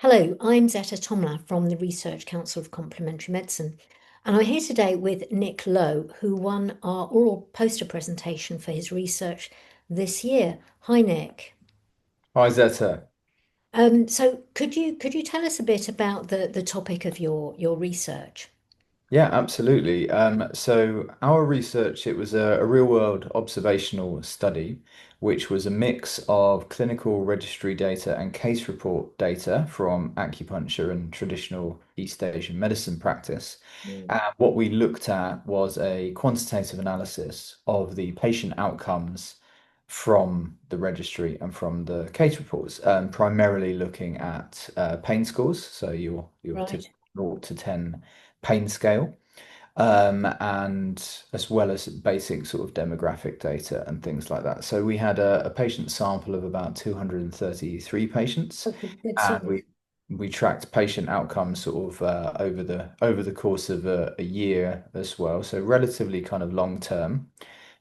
Hello, I'm Zetta Thomelin from the Research Council of Complementary Medicine, and I'm here today with Nick Lowe, who won our oral poster presentation for his research this year. Hi, Nick. Hi, Zetta. So could you tell us a bit about the topic of your research? Yeah, absolutely. So our research, it was a real world observational study, which was a mix of clinical registry data and case report data from acupuncture and traditional East Asian medicine practice. Mm. And what we looked at was a quantitative analysis of the patient outcomes from the registry and from the case reports, primarily looking at pain scores. So your Right. typical 0 to 10 pain scale, and as well as basic sort of demographic data and things like that. So we had a patient sample of about 233 patients, Okay, good and size. we tracked patient outcomes sort of over the course of a year as well. So relatively kind of long term.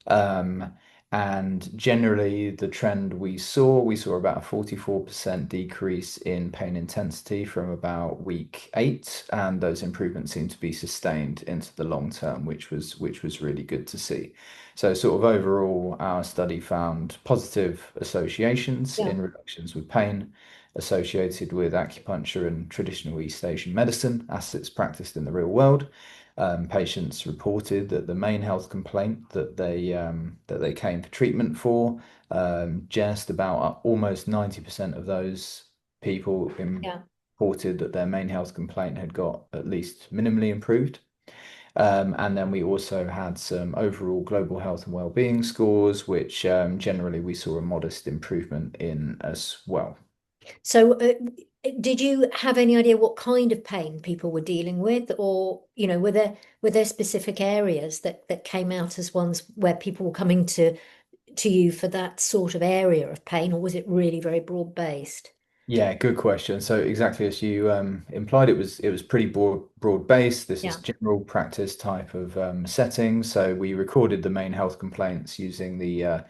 Um, and generally, the trend we saw about a 44% decrease in pain intensity from about week 8, and those improvements seem to be sustained into the long term, which was really good to see. So, sort of overall, our study found positive associations Yeah. in reductions with pain associated with acupuncture and traditional East Asian medicine as it's practiced in the real world. Patients reported that the main health complaint that they came for treatment for, just about almost 90% of those people Yeah. reported that their main health complaint had got at least minimally improved. And then we also had some overall global health and well-being scores, which generally we saw a modest improvement in as well. So, did you have any idea what kind of pain people were dealing with, or were there specific areas that came out as ones where people were coming to you for that sort of area of pain, or was it really very broad based? Yeah, good question. So exactly as you implied, it was pretty broad based. This is Yeah, general practice type of setting. So we recorded the main health complaints using the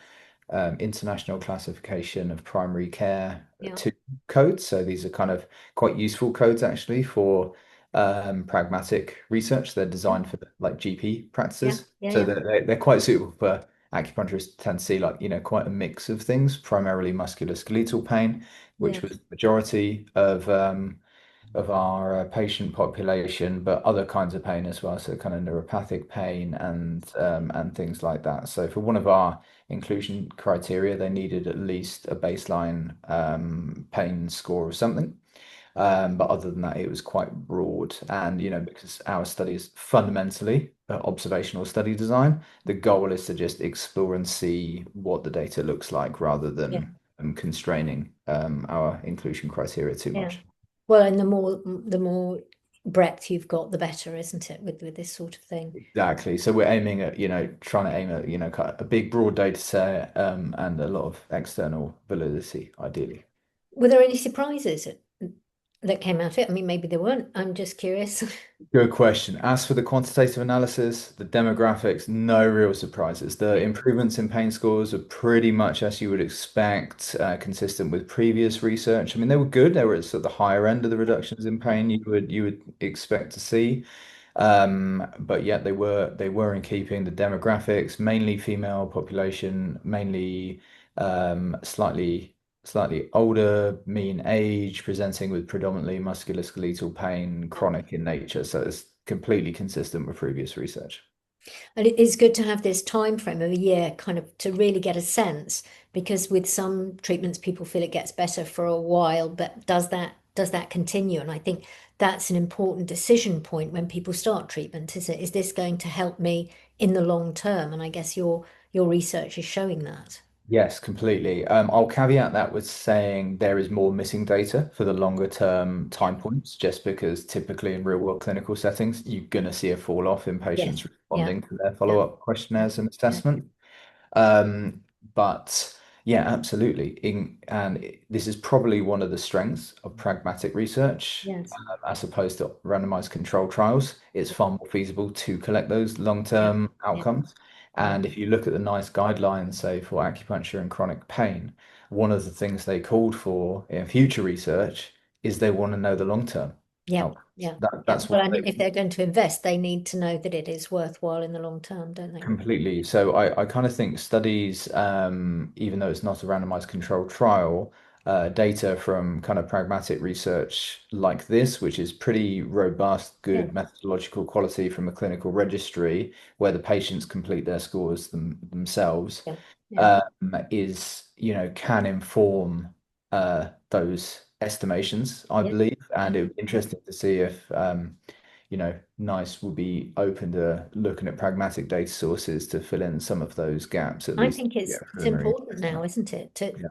International Classification of Primary Care yeah, 2 codes. So these are kind of quite useful codes actually for pragmatic research. They're yeah, designed for like GP yeah, practices. yeah, So yeah. they're quite suitable for acupuncturists to tend to see like, quite a mix of things, primarily musculoskeletal pain, which was Yes, the majority of our patient population, but other kinds of pain as well, so kind of neuropathic pain and things like that. So for one of our inclusion criteria, they needed at least a baseline pain score of something. But other than that, it was quite broad. And, because our study is fundamentally observational study design, the goal is to just explore and see what the data looks like rather yeah, than constraining our inclusion criteria too yeah. much. Well, and the more breadth you've got, the better, isn't it, with this sort of thing? Exactly. So we're aiming at, trying to aim at, kind of a big broad data set and a lot of external validity, ideally. Were there any surprises that came out of it? I mean, maybe there weren't. I'm just curious. Good question. As for the quantitative analysis, the demographics, no real surprises. The Yeah, improvements in pain scores are pretty much as you would expect, consistent with previous research. I mean, they were good. They were at sort of the higher end of the reductions in pain you would expect to see. But yet they were in keeping the demographics, mainly female population, mainly slightly older, mean age, presenting with predominantly musculoskeletal pain, yeah. chronic in nature. So it's completely consistent with previous research. And it is good to have this time frame of a year kind of to really get a sense, because with some treatments people feel it gets better for a while, but does that continue? And I think that's an important decision point when people start treatment, is it? Is this going to help me in the long term? And I guess your research is showing that. Yes, completely. I'll caveat that with saying there is more missing data for the longer term Yeah. time points, just because typically in real world clinical settings, you're going to see a fall off in Yes. patients Yeah. responding to their Yeah. follow-up Yeah. questionnaires and Yeah. assessment. Um, but yeah, absolutely. This is probably one of the strengths of pragmatic research, Yes. as opposed to randomized control trials. It's far more feasible to collect those Yeah. long-term Yeah. outcomes. Yeah. And if you look at the NICE guidelines, say for acupuncture and chronic pain, one of the things they called for in future research is they want to know the long-term Yeah, outcomes. yeah, yeah. That's Well, what I they mean, if they're going to invest, they need to know that it is worthwhile in the long term, don't they? completely. So I kind of think studies, even though it's not a randomized controlled trial, data from kind of pragmatic research like this, which is pretty robust, Yeah, good methodological quality from a clinical registry where the patients complete their scores themselves, yeah, yeah, is, can inform those estimations, I yeah, believe. yeah, And it would be yeah. interesting to see if NICE will be open to looking at pragmatic data sources to fill in some of those gaps, at I least think to get a it's preliminary important assessment. now, isn't it, to Yeah.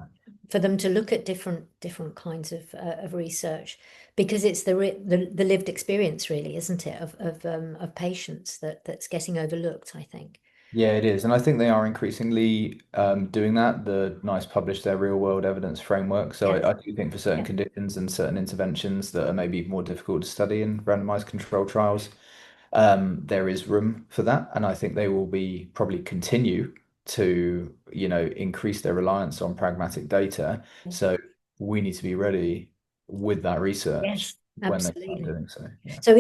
for them to look at different kinds of research because it's the lived experience, really, isn't it, of patients that's getting overlooked, I think. Yeah, it is. And I think they are increasingly doing that. The NICE published their real world evidence framework. So Yes, I do think for certain yeah, conditions and certain interventions that are maybe more difficult to study in randomized controlled trials, there is room for that. And I think they will be probably continue to, increase their reliance on pragmatic data. yeah. So we need to be ready with that research Yes, when they start absolutely. doing so. Yeah. So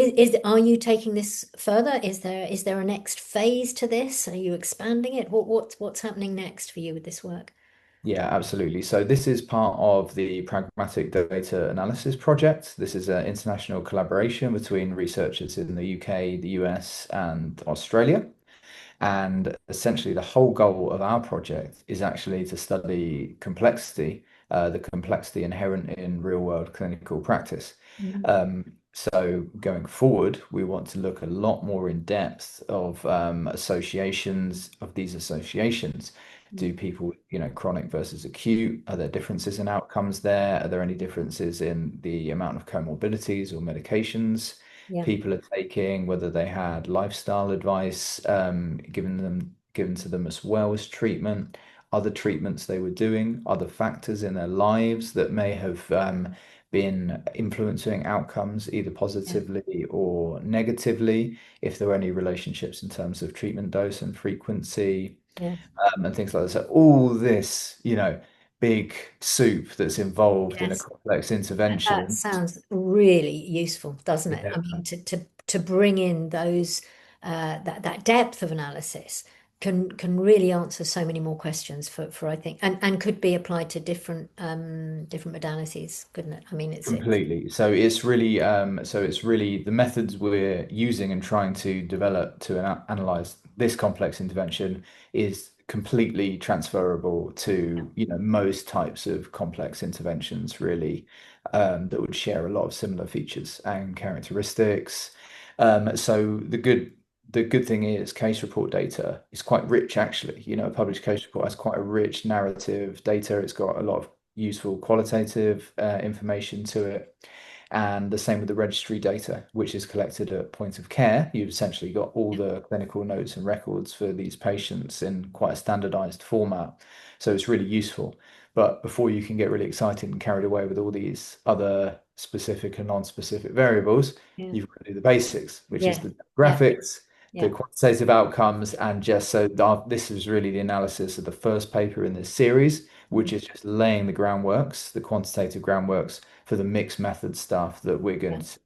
are you taking this further? Is there a next phase to this? Are you expanding it? What's happening next for you with this work? Yeah, absolutely. So this is part of the Pragmatic Data Analysis Project. This is an international collaboration between researchers in the UK, the US, and Australia. And essentially, the whole goal of our project is actually to study complexity, the complexity inherent in real-world clinical practice. Mhm. So going forward, we want to look a lot more in depth of associations of these associations. Do people, chronic versus acute? Are there differences in outcomes there? Are there any differences in the amount of comorbidities or medications Yeah, people are taking, whether they had lifestyle advice given to them as well as treatment, other treatments they were doing, other factors in their lives that may have been influencing outcomes either yeah, positively or negatively, if there were any relationships in terms of treatment dose and frequency, yeah. and things like that. So all this, big soup that's involved in a Yes. complex That intervention. sounds really useful, doesn't it? I Yeah. mean, to bring in those that depth of analysis can really answer so many more questions for I think and could be applied to different modalities, couldn't it? I mean, it's Completely. So it's really the methods we're using and trying to develop to analyze this complex intervention is completely transferable yeah, to, most types of complex interventions, really, that would share a lot of similar features and characteristics. So the good thing is case report data is quite rich, actually. A published case report has quite a rich narrative data. It's got a lot of useful qualitative information to it. And the same with the registry data, which is collected at point of care. You've essentially got all yeah, the clinical notes and records for these patients in quite a standardized format. So it's really useful. But before you can get really excited and carried away with all these other specific and non-specific variables, yeah, you've got to do the basics, which is yeah, the yeah, graphics, the yeah, quantitative outcomes, and just so this is really the analysis of the first paper in this series, which mm, is just laying the groundworks, the quantitative groundworks for the mixed method stuff that we're yeah. going to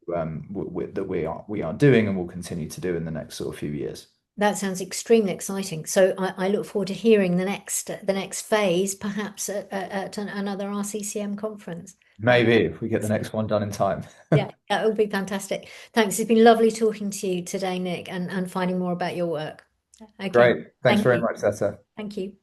that we are doing and will continue to do in the next sort of few years. That sounds extremely exciting. So I look forward to hearing the next phase, perhaps at another RCCM conference. Uh, Maybe if we get the next one done in time. Yeah, that would be fantastic. Thanks. It's been lovely talking to you today, Nick, and finding more about your work. Okay. Great. Thanks Thank very you. much, Zetta. Thank you.